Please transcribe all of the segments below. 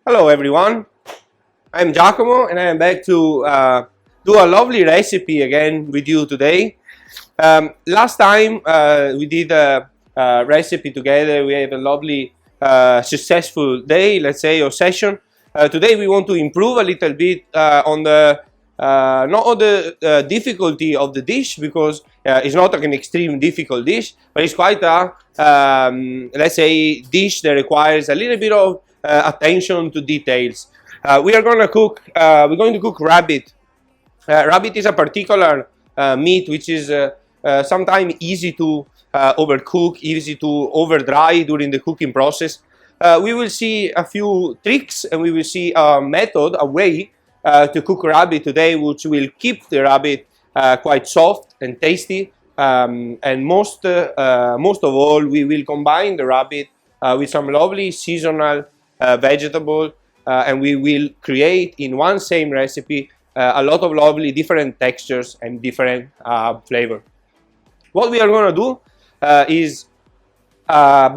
Hello everyone, I'm Giacomo and I am back to do a lovely recipe again with you today. Last time we did a recipe together. We had a lovely successful day, let's say, or session. Today we want to improve a little bit on the not on the difficulty of the dish, because it's not like an extreme difficult dish, but it's quite a let's say dish that requires a little bit of attention to details. We're going to cook rabbit. Rabbit is a particular meat which is sometimes easy to overcook, easy to over dry during the cooking process. We will see a few tricks and we will see a method, a way to cook rabbit today, which will keep the rabbit quite soft and tasty. And most of all, we will combine the rabbit with some lovely seasonal vegetable, and we will create in one same recipe a lot of lovely different textures and different flavor. What we are going to do is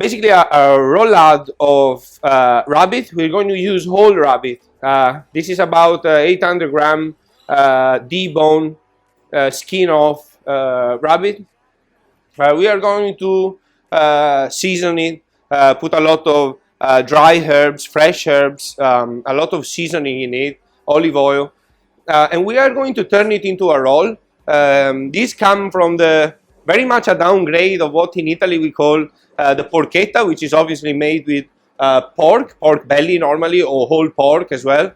basically a roulade of rabbit. We're going to use whole rabbit. This is about 800 gram debone, skin off rabbit. We are going to season it, put a lot of dry herbs, fresh herbs, a lot of seasoning in it, olive oil, and we are going to turn it into a roll. These come from the very much a downgrade of what in Italy we call the porchetta, which is obviously made with pork belly normally, or whole pork as well.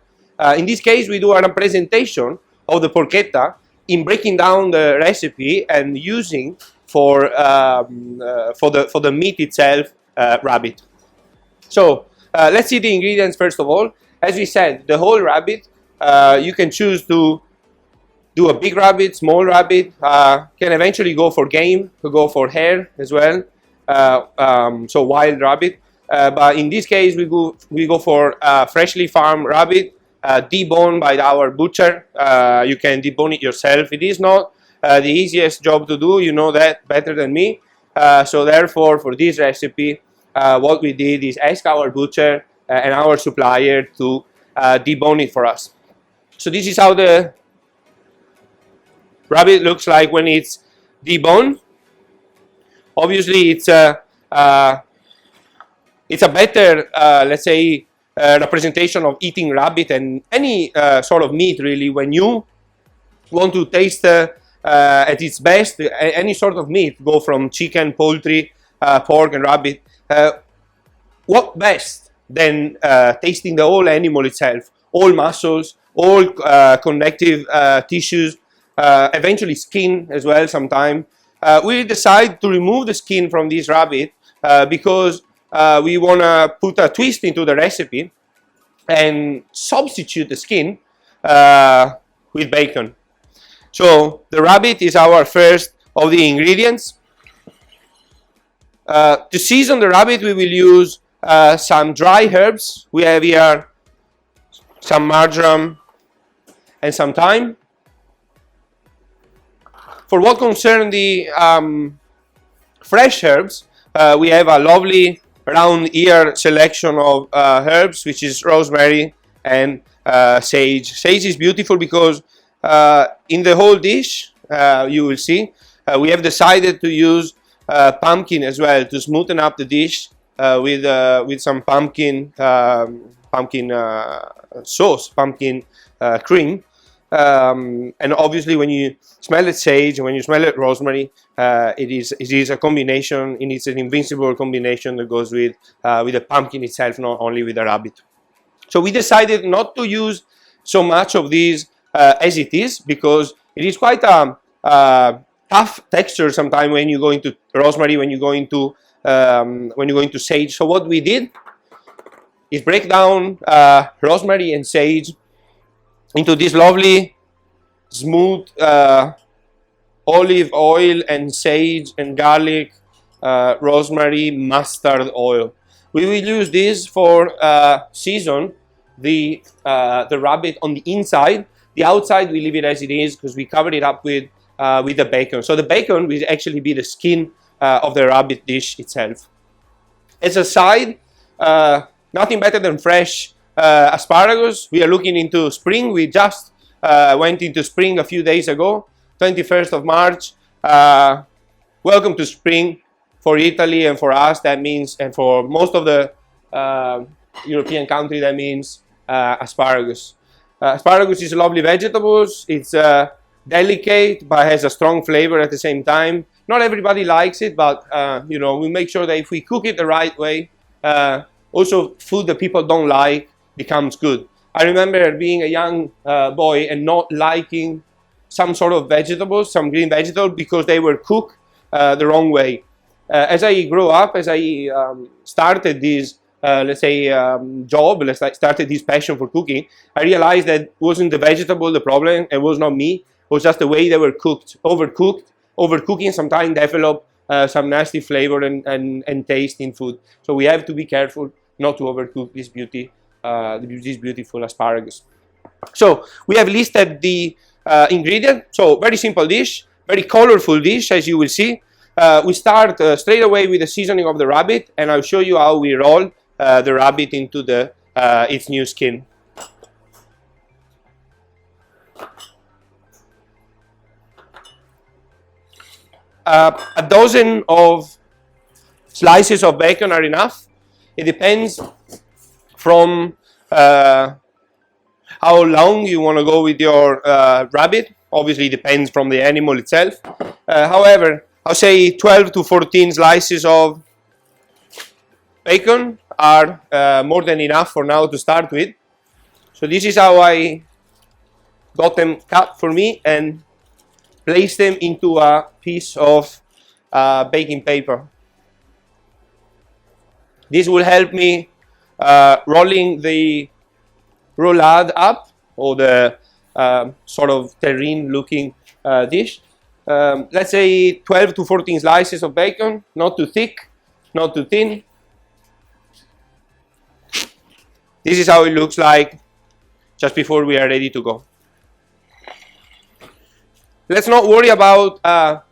In this case, we do a representation of the porchetta in breaking down the recipe and using for the meat itself, rabbit. So let's see the ingredients first of all. As we said, the whole rabbit. You can choose to do a big rabbit, small rabbit. Can eventually go for game, to go for hare as well. So wild rabbit. But in this case, we go for freshly farmed rabbit, deboned by our butcher. You can debone it yourself. It is not the easiest job to do. You know that better than me. So therefore, for this recipe, what we did is ask our butcher and our supplier to debone it for us. So this is how the rabbit looks like when it's deboned. Obviously, it's a better, let's say, representation of eating rabbit and any sort of meat really. When you want to taste at its best any sort of meat, go from chicken, poultry, pork, and rabbit. What best than tasting the whole animal itself, all muscles, all connective tissues, eventually skin as well sometime. We decide to remove the skin from this rabbit because we want to put a twist into the recipe and substitute the skin with bacon. So the rabbit is our first of the ingredients. To season the rabbit, we will use some dry herbs. We have here some marjoram and some thyme. For what concerns the fresh herbs, we have a lovely round ear selection of herbs, which is rosemary and sage. Sage is beautiful because in the whole dish, you will see, we have decided to use pumpkin as well to smoothen up the dish with some pumpkin sauce, pumpkin cream. And obviously, when you smell it sage and when you smell it rosemary, it is a combination. And it's an invincible combination that goes with the pumpkin itself, not only with the rabbit. So we decided not to use so much of these as it is, because it is quite a tough texture sometimes when you go into rosemary, when you go into sage. So what we did is break down rosemary and sage into this lovely smooth olive oil and sage and garlic, rosemary, mustard oil. We will use this for season the rabbit on the inside. The outside we leave it as it is because we covered it up with the bacon. So the bacon will actually be the skin of the rabbit dish itself. As a side, nothing better than fresh asparagus. We are looking into spring. We just went into spring a few days ago, 21st of March. Welcome to spring for Italy, and for us that means, and for most of the European country, that means asparagus. Asparagus is a lovely vegetable. It's delicate but has a strong flavor at the same time. Not everybody likes it, but you know, we make sure that if we cook it the right way, also food that people don't like becomes good. I remember being a young boy and not liking some sort of vegetables, some green vegetables, because they were cooked the wrong way. As I grew up, as I started this, let's say, job, started this passion for cooking, I realized that it wasn't the vegetable the problem, it was not me, it was just the way they were cooked. Overcooking sometimes develop some nasty flavor and taste in food. So we have to be careful not to overcook this beautiful asparagus. So we have listed the ingredient. So very simple dish, very colorful dish, as you will see. We start straight away with the seasoning of the rabbit, and I'll show you how we roll the rabbit into its new skin. A dozen of slices of bacon are enough. It depends from how long you want to go with your rabbit. Obviously, it depends from the animal itself. However, I'll say 12 to 14 slices of bacon are more than enough for now to start with. So this is how I got them cut for me and place them into a piece of baking paper. This will help me rolling the roulade up, or the sort of terrine looking dish. Let's say 12 to 14 slices of bacon, not too thick, not too thin. This is how it looks like just before we are ready to go. Let's not worry about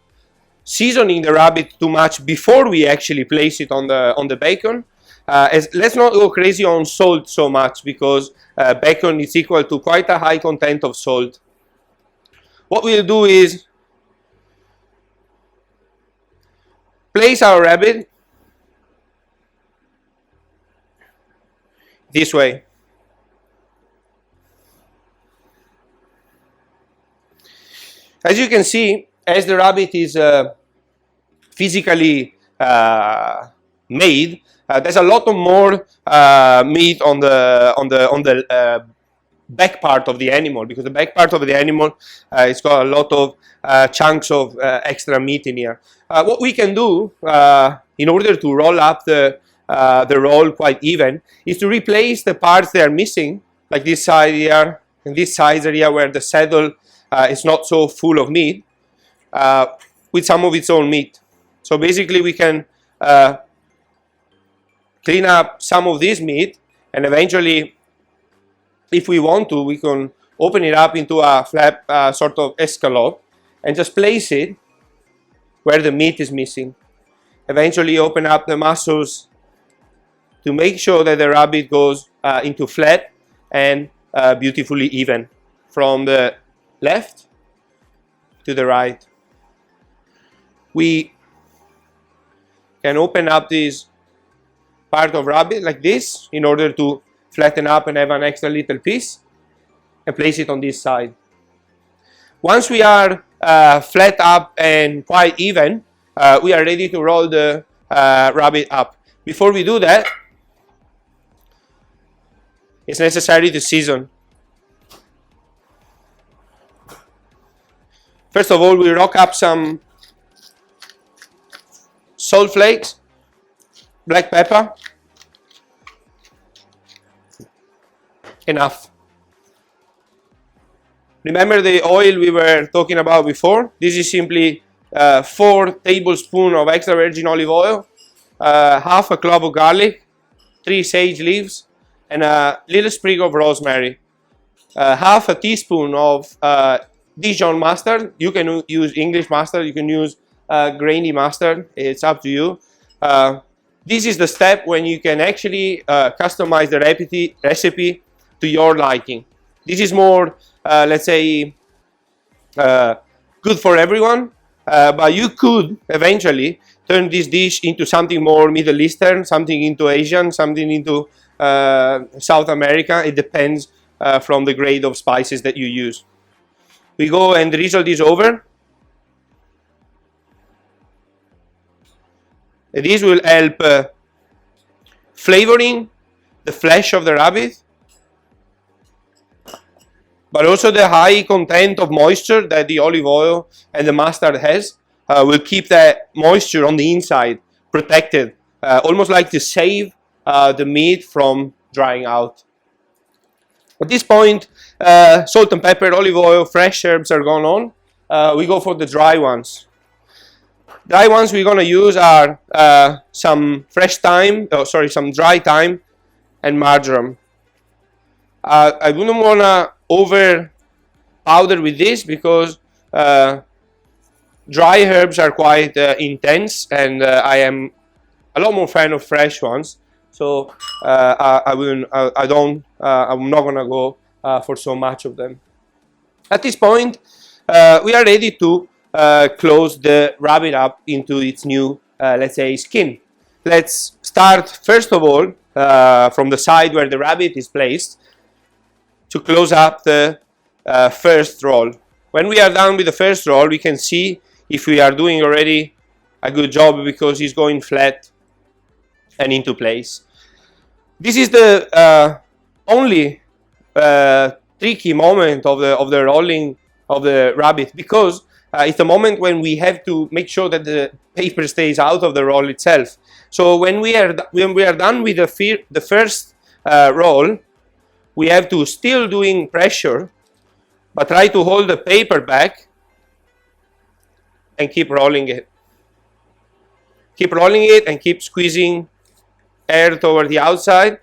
seasoning the rabbit too much before we actually place it on the bacon. Let's not go crazy on salt so much, because bacon is equal to quite a high content of salt. What we'll do is place our rabbit this way. As you can see, as the rabbit is physically made, there's a lot of more meat on the back part of the animal, because the back part of the animal it's got a lot of chunks of extra meat in here. What we can do in order to roll up the roll quite even is to replace the parts that are missing, like this side here and this side area where the saddle is not so full of meat, with some of its own meat. So basically we can clean up some of this meat, and eventually, if we want to, we can open it up into a flat sort of escalope and just place it where the meat is missing. Eventually open up the muscles to make sure that the rabbit goes into flat and beautifully even from the left to the right. We can open up this part of rabbit like this in order to flatten up and have an extra little piece, and place it on this side. Once we are flat up and quite even, we are ready to roll the rabbit up. Before we do that, it's necessary to season. First of all, we rock up some salt flakes, black pepper, enough. Remember the oil we were talking about before? This is simply 4 tablespoons of extra virgin olive oil, half a clove of garlic, 3 sage leaves, and a little sprig of rosemary. Half a teaspoon of Dijon mustard. You can use English mustard, you can use grainy mustard, it's up to you. This is the step when you can actually customize the recipe to your liking. This is more, let's say, good for everyone, but you could eventually turn this dish into something more Middle Eastern, something into Asian, something into South America. It depends from the grade of spices that you use. We go and drizzle this over. This will help flavoring the flesh of the rabbit, but also the high content of moisture that the olive oil and the mustard has will keep that moisture on the inside protected, almost like to save the meat from drying out. At this point, salt and pepper, olive oil, fresh herbs are gone on. We go for the dry ones. Dry ones we're going to use are some some dry thyme and marjoram. I wouldn't want to over powder with this because dry herbs are quite intense, and I am a lot more fan of fresh ones. So I'm not gonna go for so much of them. At this point, we are ready to close the rabbit up into its new, let's say, skin. Let's start first of all from the side where the rabbit is placed to close up the first roll. When we are done with the first roll, we can see if we are doing already a good job because it's going flat and into place. This is the only tricky moment of the rolling of the rabbit, because it's the moment when we have to make sure that the paper stays out of the roll itself. So when we are done with the first roll, we have to still doing pressure, but try to hold the paper back and keep rolling it. Keep rolling it and keep squeezing air toward the outside,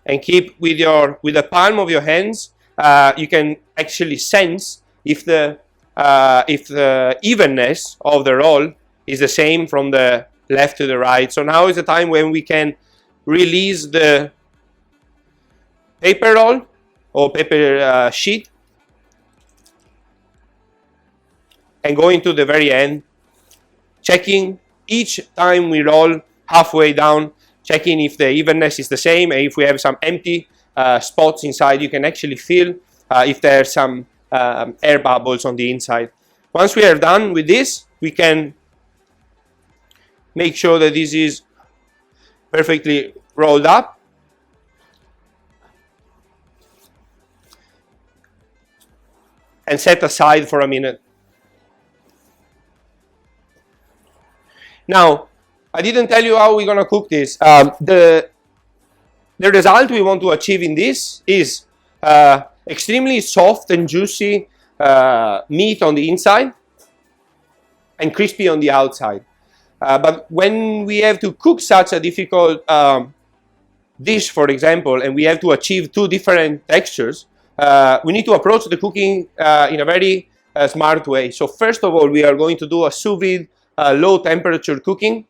and keep with the palm of your hands. You can actually sense if the evenness of the roll is the same from the left to the right. So now is the time when we can release the paper roll or paper sheet and go into the very end, checking each time we roll halfway down, checking if the evenness is the same, and if we have some empty spots inside, you can actually feel if there are some air bubbles on the inside. Once we are done with this, we can make sure that this is perfectly rolled up. And set aside for a minute. Now, I didn't tell you how we're going to cook this. The result we want to achieve in this is extremely soft and juicy meat on the inside and crispy on the outside. But when we have to cook such a difficult dish, for example, and we have to achieve two different textures, we need to approach the cooking in a very smart way. So first of all, we are going to do a sous-vide low temperature cooking.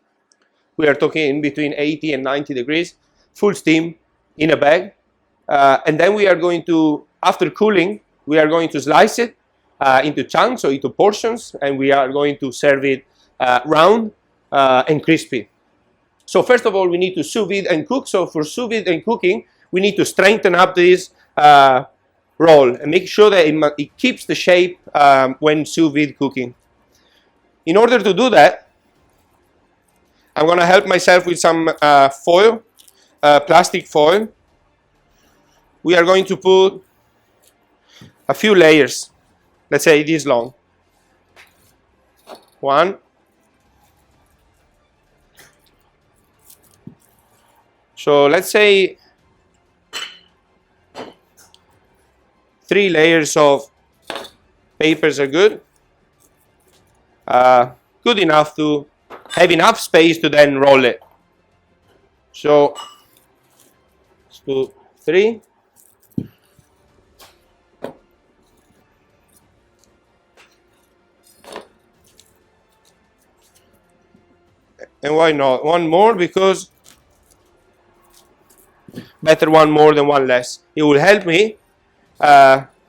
We are talking between 80 and 90 degrees, full steam in a bag. And then we are going to, after cooling, we are going to slice it into chunks or into portions, and we are going to serve it round and crispy. So first of all, we need to sous vide and cook. So for sous vide and cooking, we need to strengthen up this roll and make sure that it keeps the shape when sous vide cooking. In order to do that, I'm going to help myself with some foil, plastic foil. We are going to put a few layers, let's say this long. 1. So let's say 3 layers of papers are good. Good enough to have enough space to then roll it. So let's do 3. And why not? 1 more, because better one more than one less. It will help me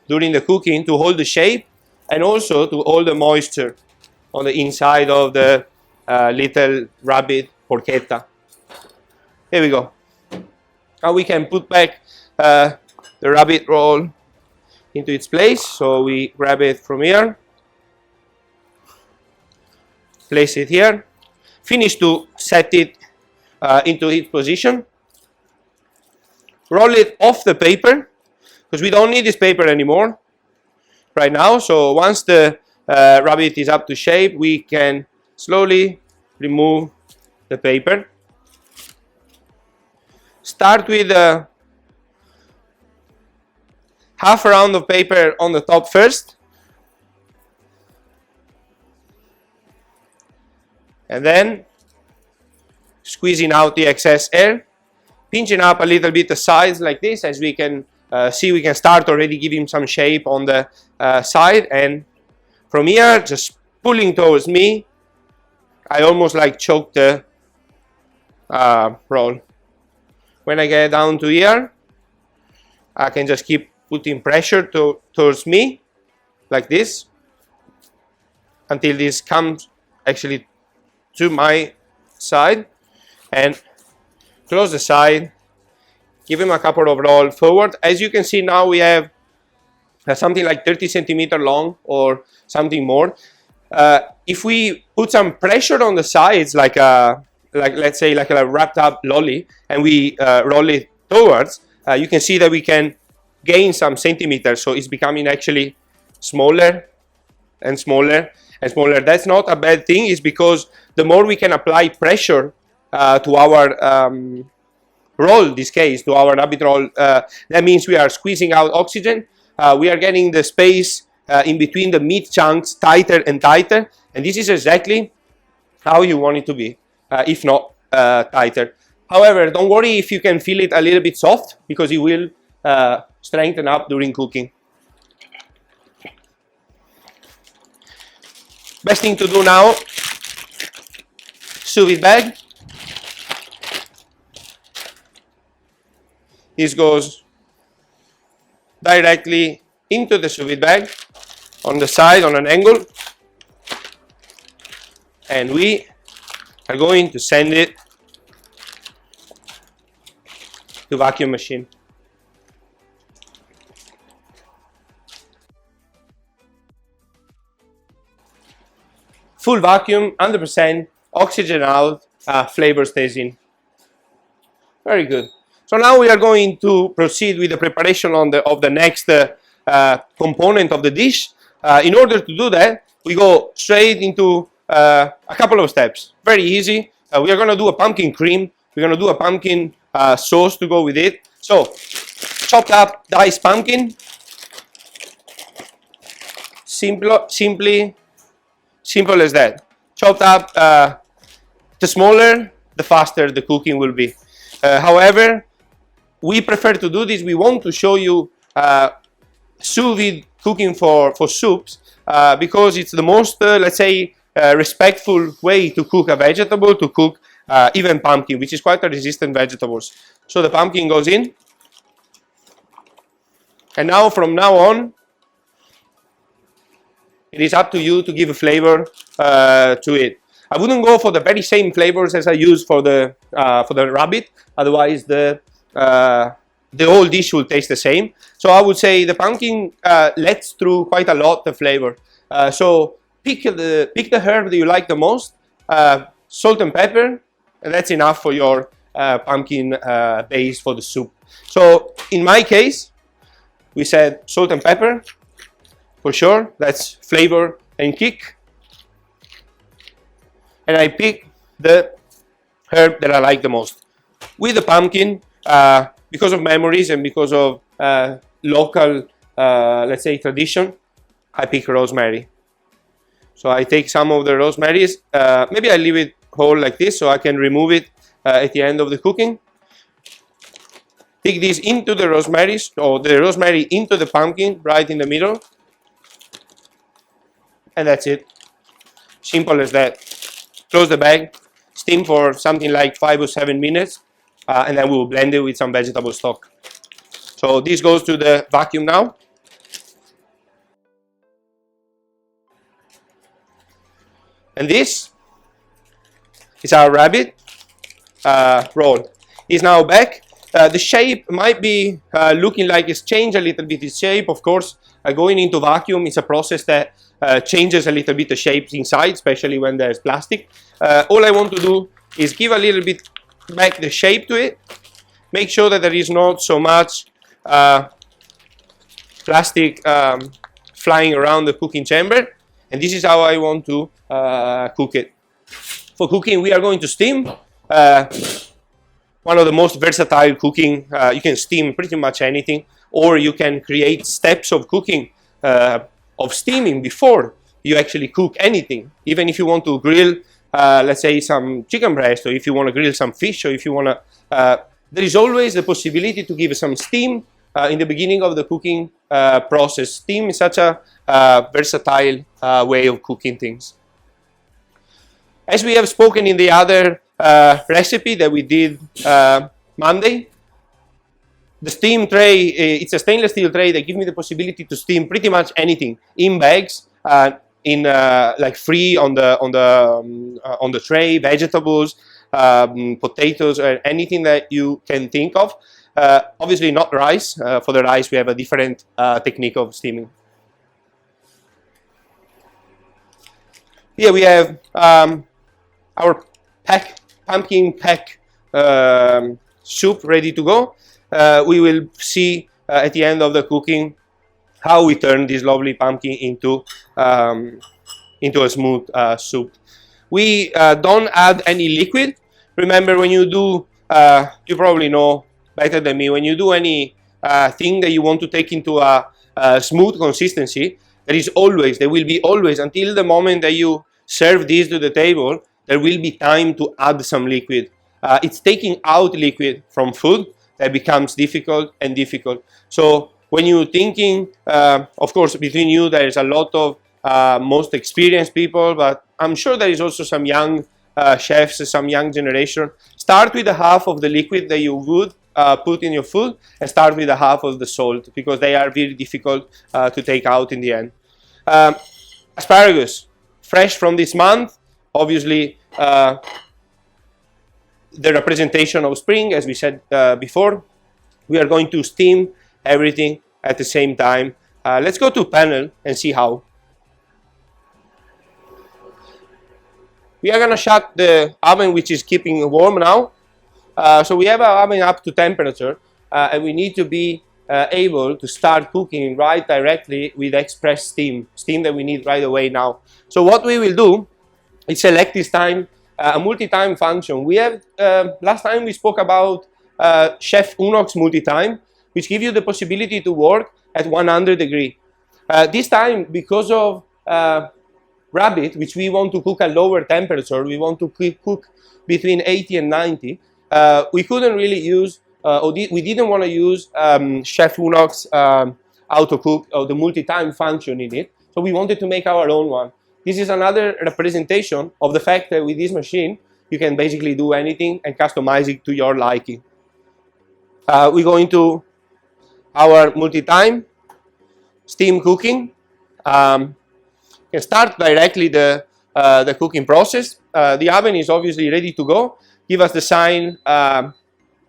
during the cooking to hold the shape and also to hold the moisture on the inside of the little rabbit porchetta. Here we go. Now we can put back the rabbit roll into its place. So we grab it from here, place it here, finish to set it into its position, roll it off the paper because we don't need this paper anymore right now. So once the rabbit is up to shape, we can slowly remove the paper. Start with half a round of paper on the top first, and then squeezing out the excess air, pinching up a little bit the sides like this. As we can see, we can start already giving some shape on the side, and from here just pulling towards me. I almost like choke the roll. When I get down to here, I can just keep putting pressure towards me like this until this comes actually to my side, and close the side, give him a couple of rolls forward. As you can see now, we have something like 30 centimeters long or something more. If we put some pressure on the sides, like let's say like a wrapped up lolly, and we roll it towards, you can see that we can gain some centimeters. So it's becoming actually smaller and smaller and smaller. That's not a bad thing. It's because the more we can apply pressure to our roll, in this case to our rabbit roll, that means we are squeezing out oxygen. We are getting the space in between the meat chunks tighter and tighter, and this is exactly how you want it to be, if not tighter. However, don't worry if you can feel it a little bit soft, because it will strengthen up during cooking. Best thing to do now, Sous-Vide bag. This goes directly into the Sous-Vide bag on the side, on an angle, and we are going to send it to vacuum machine. Full vacuum, 100%, oxygen out, flavor stays in. Very good. So now we are going to proceed with the preparation of the next component of the dish. In order to do that, we go straight into a couple of steps. Very easy. We are going to do a pumpkin cream. We're going to do a pumpkin sauce to go with it. So, chopped up diced pumpkin. Simple as that. Chopped up, the smaller, the faster the cooking will be. However, we prefer to do this. We want to show you sous vide cooking for soups because it's the most, let's say, respectful way to cook a vegetable, to cook even pumpkin, which is quite a resistant vegetables. So the pumpkin goes in, and now from now on, it is up to you to give a flavor to it. I wouldn't go for the very same flavors as I use for the rabbit, otherwise the whole dish will taste the same. So I would say the pumpkin lets through quite a lot of flavor. So pick the herb that you like the most, salt and pepper, and that's enough for your pumpkin base for the soup. So in my case, we said salt and pepper, for sure, that's flavor and kick. And I pick the herb that I like the most. With the pumpkin, because of memories and because of local, let's say, tradition, I pick rosemary. So I take some of the rosemaries, maybe I leave it whole like this so I can remove it at the end of the cooking. Take this into the rosemary, or the rosemary into the pumpkin, right in the middle. And that's it. Simple as that. Close the bag, steam for something like 5 or 7 minutes, and then we'll blend it with some vegetable stock. So this goes to the vacuum now. And this is our rabbit roll. It's now back. The shape might be looking like it's changed a little bit its shape. Of course, going into vacuum is a process that changes a little bit the shapes inside, especially when there's plastic. All I want to do is give a little bit back the shape to it. Make sure that there is not so much plastic flying around the cooking chamber. And this is how I want to cook it. For cooking, we are going to steam. One of the most versatile cooking, you can steam pretty much anything, or you can create steps of cooking, of steaming before you actually cook anything. Even if you want to grill, let's say some chicken breast, or if you want to grill some fish, or if you want to, there is always the possibility to give some steam in the beginning of the cooking process. Steam is such a versatile way of cooking things. As we have spoken in the other recipe that we did Monday, the steam tray, it's a stainless steel tray that gives me the possibility to steam pretty much anything in bags, like free on the tray, vegetables, potatoes, or anything that you can think of. Obviously not rice. For the rice we have a different technique of steaming. Here we have our pumpkin peck soup ready to go. We will see at the end of the cooking how we turn this lovely pumpkin into a smooth soup. We don't add any liquid. Remember, when you do, you probably know better than me, when you do any thing that you want to take into a smooth consistency, there will be always, until the moment that you serve this to the table, there will be time to add some liquid. It's taking out liquid from food that becomes difficult and difficult. So when you're thinking, of course, between you, there is a lot of most experienced people, but I'm sure there is also some young chefs, some young generation. Start with a half of the liquid that you would put in your food, and start with a half of the salt, because they are very difficult to take out in the end. Asparagus, fresh from this month, obviously the representation of spring, as we said before. We are going to steam everything at the same time. Let's go to panel and see how. We are going to shut the oven, which is keeping warm now. So we have our oven up to temperature, and we need to be able to start cooking right directly with express steam that we need right away now. So what we will do is select this time a multi-time function. We have, last time we spoke about Chef UNOX multi-time, which give you the possibility to work at 100 degrees. This time, because of rabbit, which we want to cook at lower temperature, we want to cook between 80 and 90, we couldn't really use, we didn't want to use Chef UNOX auto cook or the multi-time function in it, so we wanted to make our own one. This is another representation of the fact that with this machine you can basically do anything and customize it to your liking. We go into our multi-time steam cooking. You can start directly the cooking process. The oven is obviously ready to go. Give us the sign,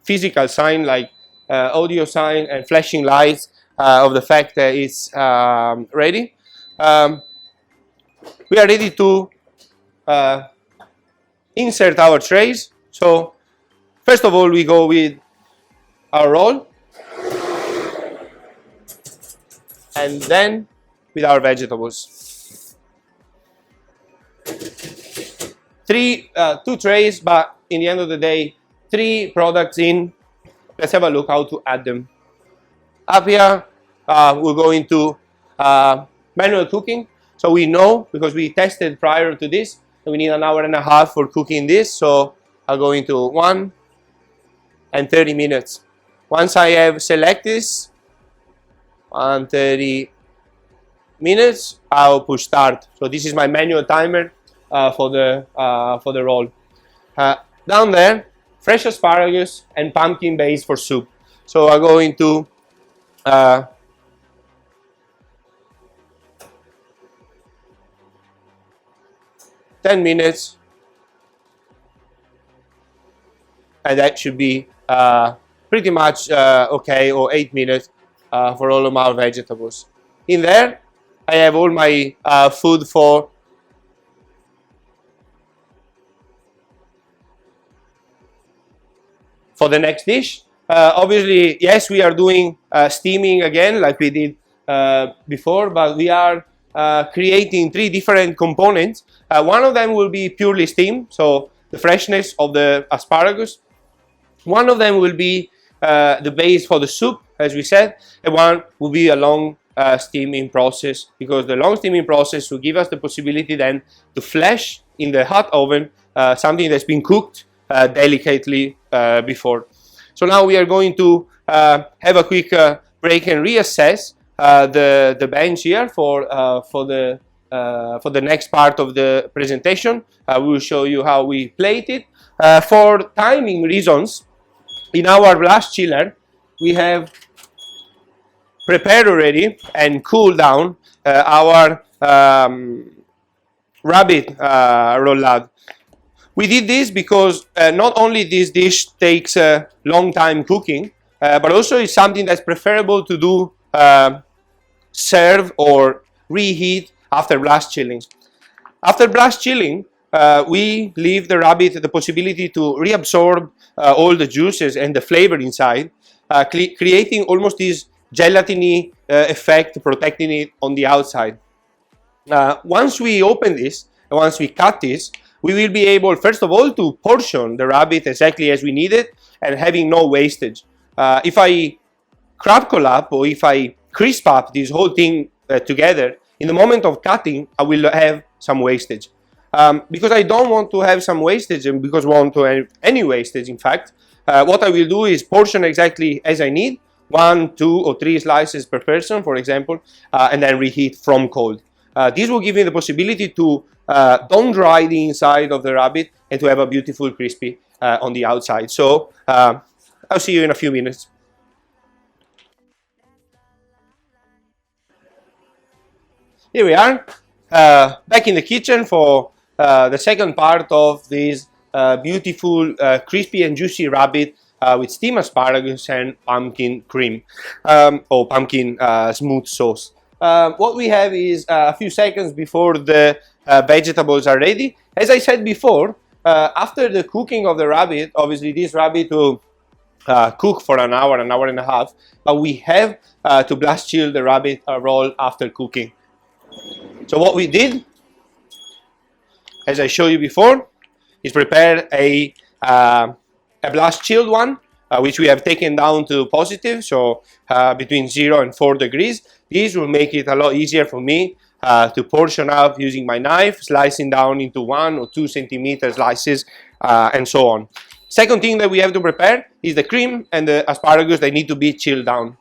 physical sign like audio sign and flashing lights of the fact that it's ready. We are ready to insert our trays. So first of all, we go with our roll, and then with our vegetables. Two trays, but in the end of the day, 3 products in. Let's have a look how to add them. Up here, we'll go into manual cooking. So we know, because we tested prior to this, that we need an hour and a half for cooking this. So I'll go into 1 and 30 minutes. Once I have selected this, 30 minutes, I'll push start. So this is my manual timer for the roll. Down there, fresh asparagus and pumpkin base for soup. So I'm going to 10 minutes, and that should be pretty much okay, or 8 minutes for all of my vegetables. In there, I have all my food for the next dish. Obviously, yes, we are doing steaming again like we did before, but we are creating 3 different components. One of them will be purely steam, so the freshness of the asparagus. One of them will be the base for the soup, as we said, and one will be a long steaming process, because the long steaming process will give us the possibility then to flash in the hot oven something that's been cooked delicately before. So now we are going to have a quick break and reassess the bench here for the next part of the presentation. We will show you how we plate it. For timing reasons, in our blast chiller we have prepared already and cooled down our rabbit roulade. We did this because not only this dish takes a long time cooking, but also it's something that's preferable to do serve or reheat after blast chilling. After blast chilling, we leave the rabbit the possibility to reabsorb all the juices and the flavor inside, creating almost this gelatiny effect, protecting it on the outside. Once we open this, once we cut this, we will be able, first of all, to portion the rabbit exactly as we need it and having no wastage. If I crackle up or if I crisp up this whole thing together, in the moment of cutting, I will have some wastage. Because I don't want to have some wastage, and because I want to have any wastage, in fact, what I will do is portion exactly as I need, 1, 2, or 3 slices per person, for example, and then reheat from cold. This will give me the possibility to don't dry the inside of the rabbit and to have a beautiful crispy on the outside. So I'll see you in a few minutes. Here we are, back in the kitchen for the second part of this beautiful crispy and juicy rabbit with steamed asparagus and pumpkin cream or pumpkin smooth sauce. What we have is a few seconds before the vegetables are ready. As I said before, after the cooking of the rabbit, obviously this rabbit will cook for an hour and a half, but we have to blast chill the rabbit roll after cooking. So what we did, as I showed you before, is prepare a blast chilled one, which we have taken down to positive, so between 0 and 4 degrees. This will make it a lot easier for me to portion up using my knife, slicing down into 1 or 2 centimeter slices, and so on. Second thing that we have to prepare is the cream and the asparagus. They need to be chilled down.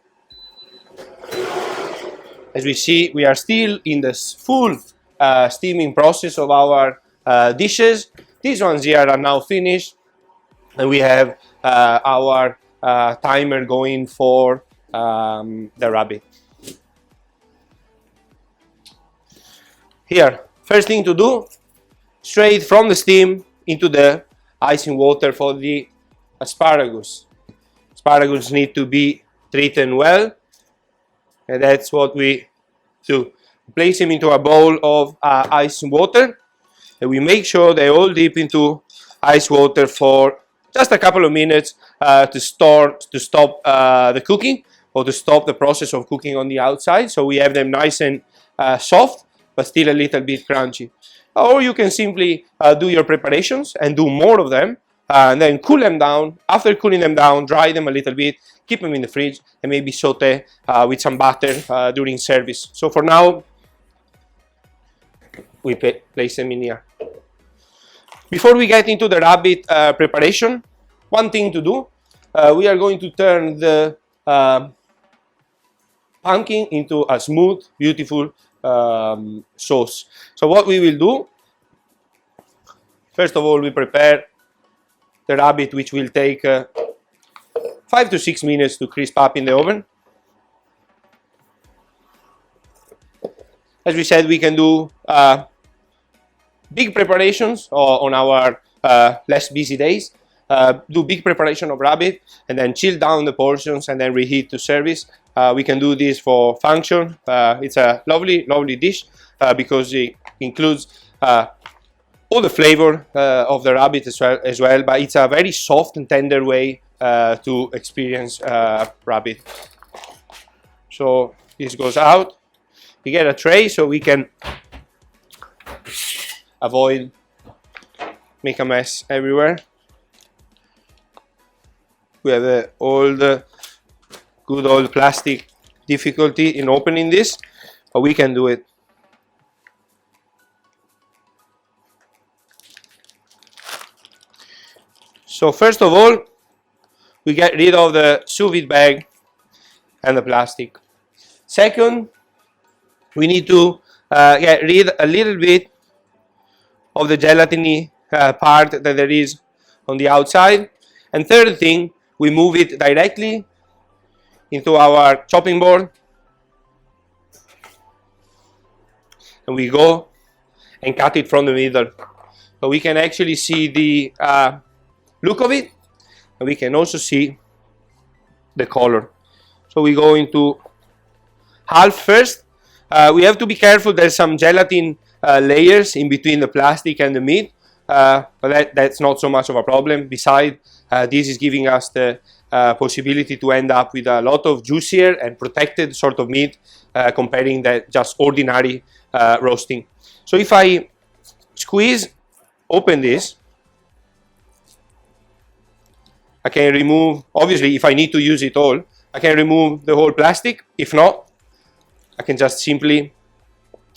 As we see, we are still in the full steaming process of our dishes. These ones here are now finished, and we have our timer going for the rabbit. Here, first thing to do, straight from the steam into the icing water for the asparagus. Asparagus need to be treated well, and that's what we do. Place them into a bowl of ice water, and we make sure they all dip into ice water for just a couple of minutes to stop the cooking, or to stop the process of cooking on the outside, so we have them nice and soft but still a little bit crunchy. Or you can simply do your preparations and do more of them, and then cool them down. After cooling them down, dry them a little bit, keep them in the fridge, and maybe saute with some butter during service. So for now, we place them in here. Before we get into the rabbit preparation, one thing to do, we are going to turn the pumpkin into a smooth, beautiful sauce. So what we will do, first of all, we prepare the rabbit, which will take 5 to 6 minutes to crisp up in the oven. As we said, we can do big preparations on our less busy days. Do big preparation of rabbit and then chill down the portions and then reheat to service. We can do this for function. It's a lovely dish because it includes all the flavor of the rabbit as well, but it's a very soft and tender way to experience rabbit. So this goes out. We get a tray so we can avoid make a mess everywhere. We have all the good old plastic difficulty in opening this, but we can do it. So first of all, we get rid of the sous-vide bag and the plastic. Second, we need to get rid a little bit of the gelatiny part that there is on the outside. And third thing, we move it directly into our chopping board, and we go and cut it from the middle. So we can actually see the look of it, and we can also see the color. So we go into half first. We have to be careful, there's some gelatin layers in between the plastic and the meat, but that's not so much of a problem. Besides, this is giving us the possibility to end up with a lot of juicier and protected sort of meat, comparing that just ordinary roasting. So if I open this, I can remove, obviously if I need to use it all, I can remove the whole plastic. If not, I can just simply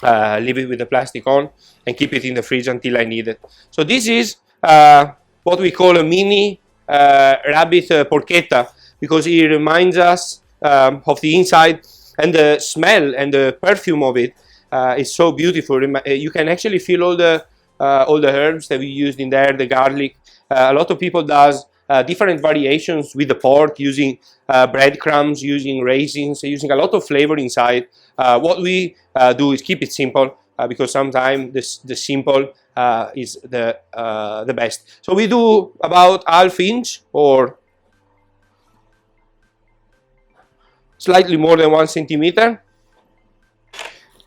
leave it with the plastic on and keep it in the fridge until I need it. So this is what we call a mini rabbit porchetta, because it reminds us of the inside, and the smell and the perfume of it is so beautiful. You can actually feel all the herbs that we used in there, the garlic. A lot of people does different variations with the pork, using breadcrumbs, using raisins, using a lot of flavor inside. What we do is keep it simple, because sometimes the simple is the best. So we do about ½ inch or slightly more than 1 centimeter.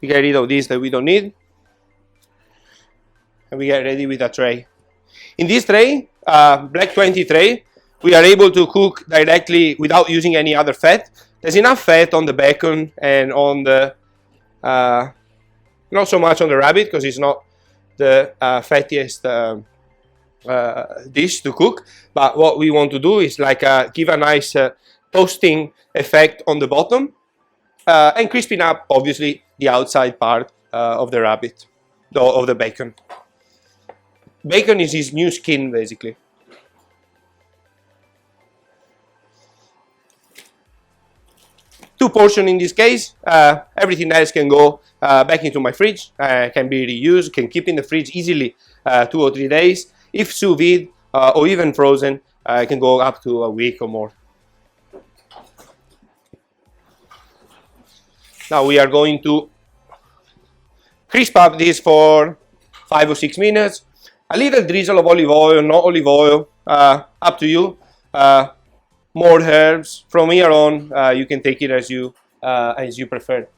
We get rid of this that we don't need, and we get ready with a tray. In this tray, Black 20 tray, we are able to cook directly without using any other fat. There's enough fat on the bacon and on the, not so much on the rabbit, because it's not the fattiest dish to cook. But what we want to do is like give a nice toasting effect on the bottom, and crisping up, obviously, the outside part of the rabbit, of the bacon. Bacon is his new skin, basically. Two portions in this case. Everything else can go back into my fridge, can be reused, can keep in the fridge easily 2 or 3 days. If sous vide or even frozen, it can go up to a week or more. Now we are going to crisp up this for 5 or 6 minutes. A little drizzle of olive oil, not olive oil, up to you. More herbs. From here on, you can take it as you prefer.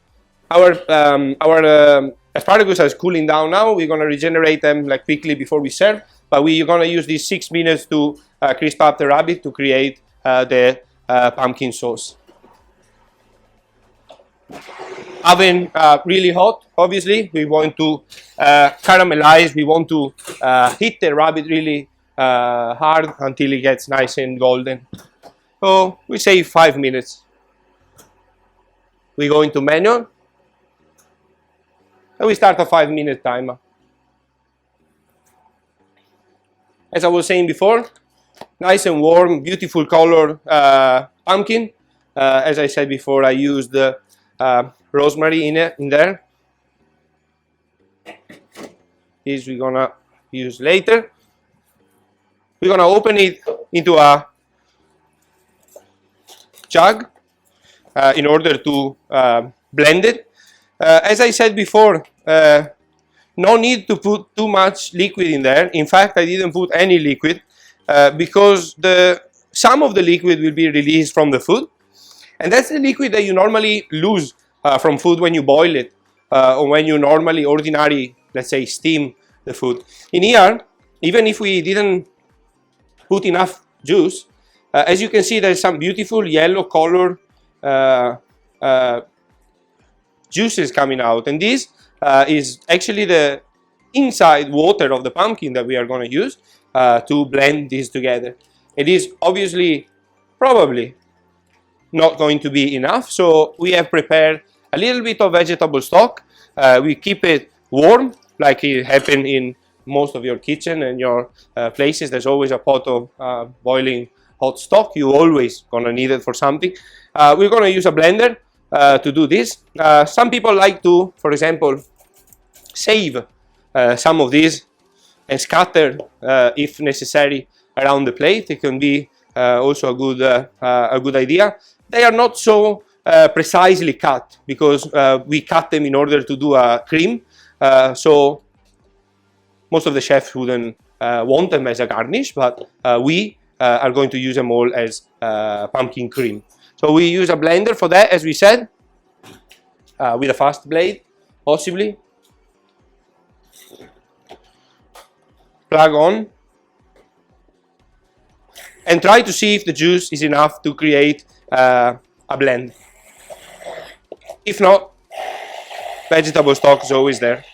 Our asparagus is cooling down now. We're gonna regenerate them like quickly before we serve, but we're gonna use these 6 minutes to crisp up the rabbit to create the pumpkin sauce. Oven really hot, obviously. We want to caramelize, we want to hit the rabbit really hard until it gets nice and golden. So we say 5 minutes. We go into manual, and we start a 5-minute timer. As I was saying before, nice and warm, beautiful color pumpkin. As I said before, I used the rosemary in there. This we're gonna use later. we're going to open it into a jug in order to blend it. As I said before, no need to put too much liquid in there. In fact, I didn't put any liquid because some of the liquid will be released from the food, and that's the liquid that you normally lose from food when you boil it or when you normally let's say, steam the food. In here, even if we didn't put enough juice, as you can see, there's some beautiful yellow color juices coming out, and this is actually the inside water of the pumpkin that we are going to use to blend this together. It is obviously probably not going to be enough, so we have prepared a little bit of vegetable stock. We keep it warm, like it happened in most of your kitchen and your places. There's always a pot of boiling hot stock. You always gonna need it for something. We're gonna use a blender to do this. Some people like to, for example, save some of these and scatter, if necessary, around the plate. It can be also a good idea. They are not so precisely cut because we cut them in order to do a cream. So most of the chefs wouldn't want them as a garnish, but we are going to use them all as pumpkin cream. So we use a blender for that, as we said, with a fast blade, possibly. Plug on. And try to see if the juice is enough to create a blend. If not, vegetable stock is always there.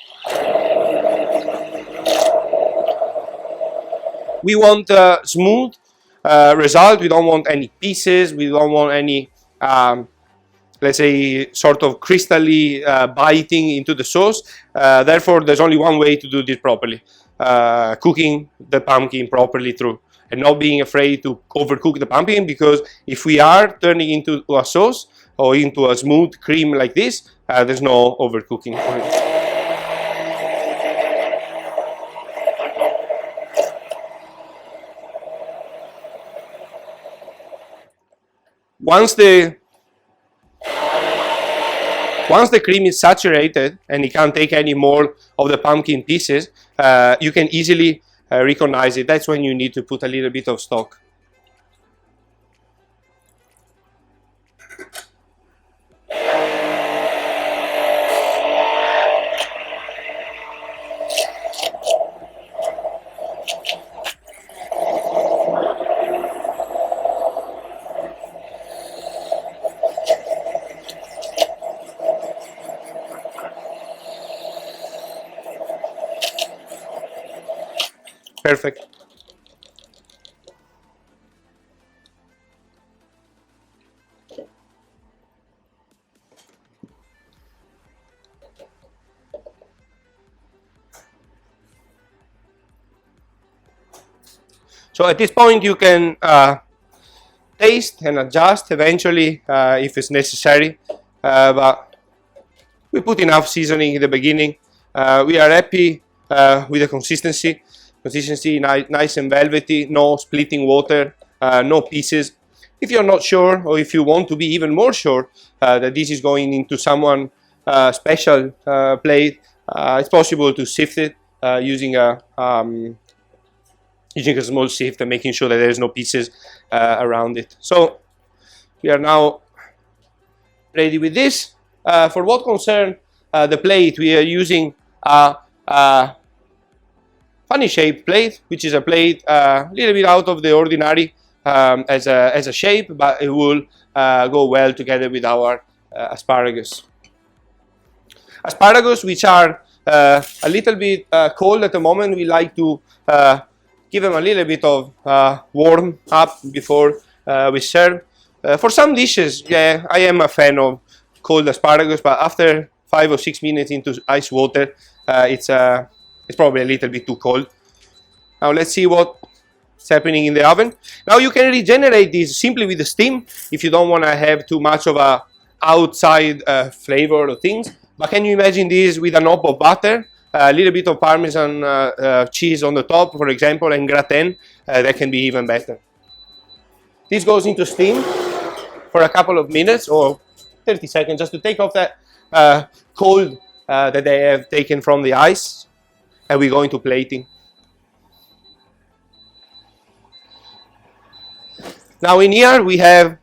We want a smooth result. We don't want any pieces. We don't want any, let's say, sort of crystally biting into the sauce. Therefore, there's only one way to do this properly. Cooking the pumpkin properly through. And not being afraid to overcook the pumpkin, because if we are turning into a sauce or into a smooth cream like this, there's no overcooking. Once the cream is saturated and it can't take any more of the pumpkin pieces, you can easily recognize it. That's when you need to put a little bit of stock. Perfect. So at this point you can taste and adjust eventually if it's necessary, but we put enough seasoning in the beginning. We are happy with the consistency, nice and velvety, no splitting water, no pieces. If you're not sure, or if you want to be even more sure that this is going into someone special plate, it's possible to sift it using a small sift and making sure that there's no pieces around it. So we are now ready with this. For what concerns the plate, we are using a funny shaped plate, which is a plate a little bit out of the ordinary as a shape, but it will go well together with our asparagus. Asparagus, which are a little bit cold at the moment, we like to give them a little bit of warm up before we serve. For some dishes, yeah, I am a fan of cold asparagus, but after 5 or 6 minutes into ice water, it's probably a little bit too cold. Now let's see what's happening in the oven. Now you can regenerate this simply with the steam if you don't want to have too much of a outside flavor or things. But can you imagine this with a knob of butter a little bit of Parmesan cheese on the top, for example, and gratin, that can be even better. This goes into steam for a couple of minutes or 30 seconds just to take off that cold that they have taken from the ice, and we go into plating. Now in here we have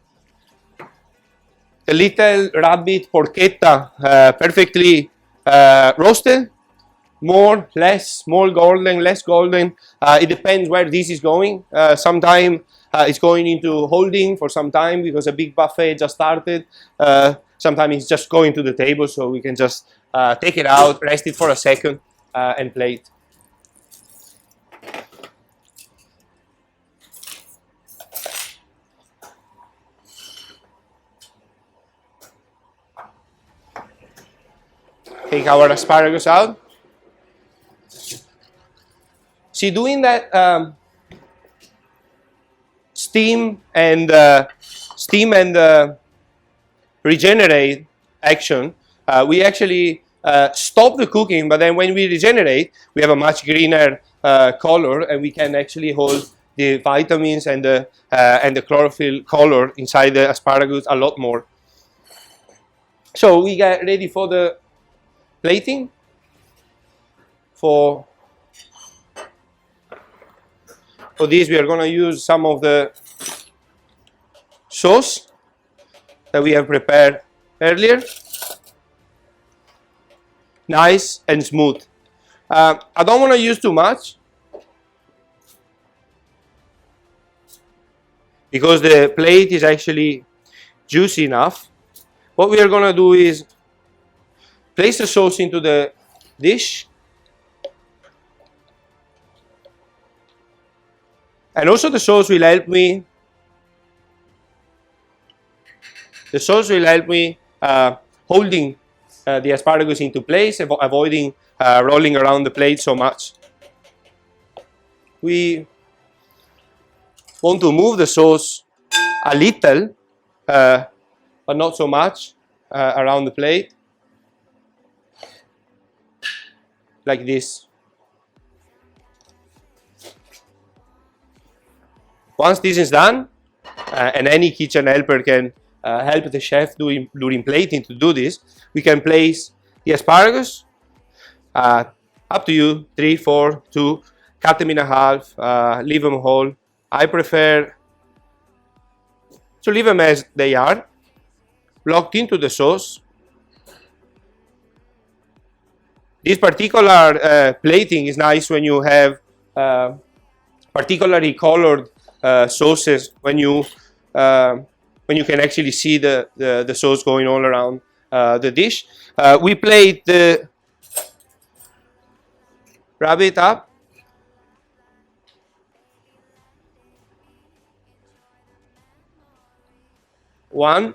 a little rabbit porchetta, perfectly roasted, more, less, more golden, less golden. It depends where this is going. Sometimes it's going into holding for some time because a big buffet just started. Sometimes it's just going to the table, so we can just take it out, rest it for a second, and plate. Take our asparagus out. See, doing that steam and regenerate action, we actually stop the cooking, but then when we regenerate, we have a much greener color, and we can actually hold the vitamins and the chlorophyll color inside the asparagus a lot more. So we get ready for the plating. For this, we are going to use some of the sauce that we have prepared earlier. Nice and smooth. I don't want to use too much because the plate is actually juicy enough. What we are going to do is place the sauce into the dish, and also the sauce will help me. The sauce will help me holding the asparagus into place, avoiding rolling around the plate so much. We want to move the sauce a little, but not so much around the plate. Like this. Once this is done, and any kitchen helper can help the chef during plating to do this, we can place the asparagus, up to you, 3, 4, 2, cut them in half, leave them whole. I prefer to leave them as they are, locked into the sauce. This particular plating is nice when you have particularly colored sauces, when you can actually see the sauce going all around the dish. We plate the rabbit up. One.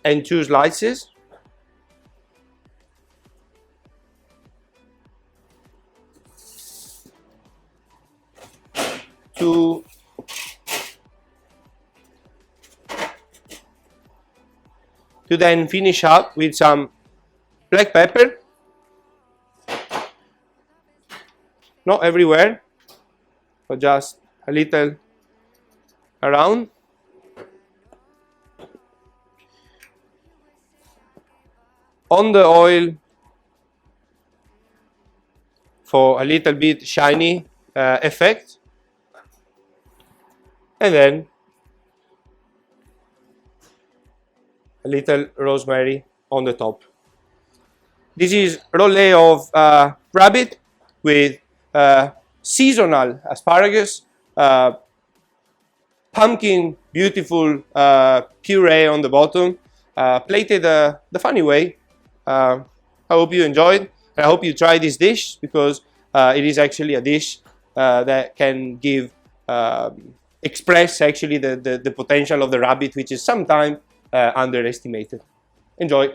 And 2 slices. To then finish up with some black pepper. Not everywhere, but just a little around. On the oil for a little bit shiny effect, and then a little rosemary on the top. This is rollé of rabbit with seasonal asparagus, pumpkin, beautiful puree on the bottom, plated the funny way. I hope you enjoyed. I hope you try this dish because it is actually a dish that can express actually the potential of the rabbit, which is sometimes underestimated. Enjoy.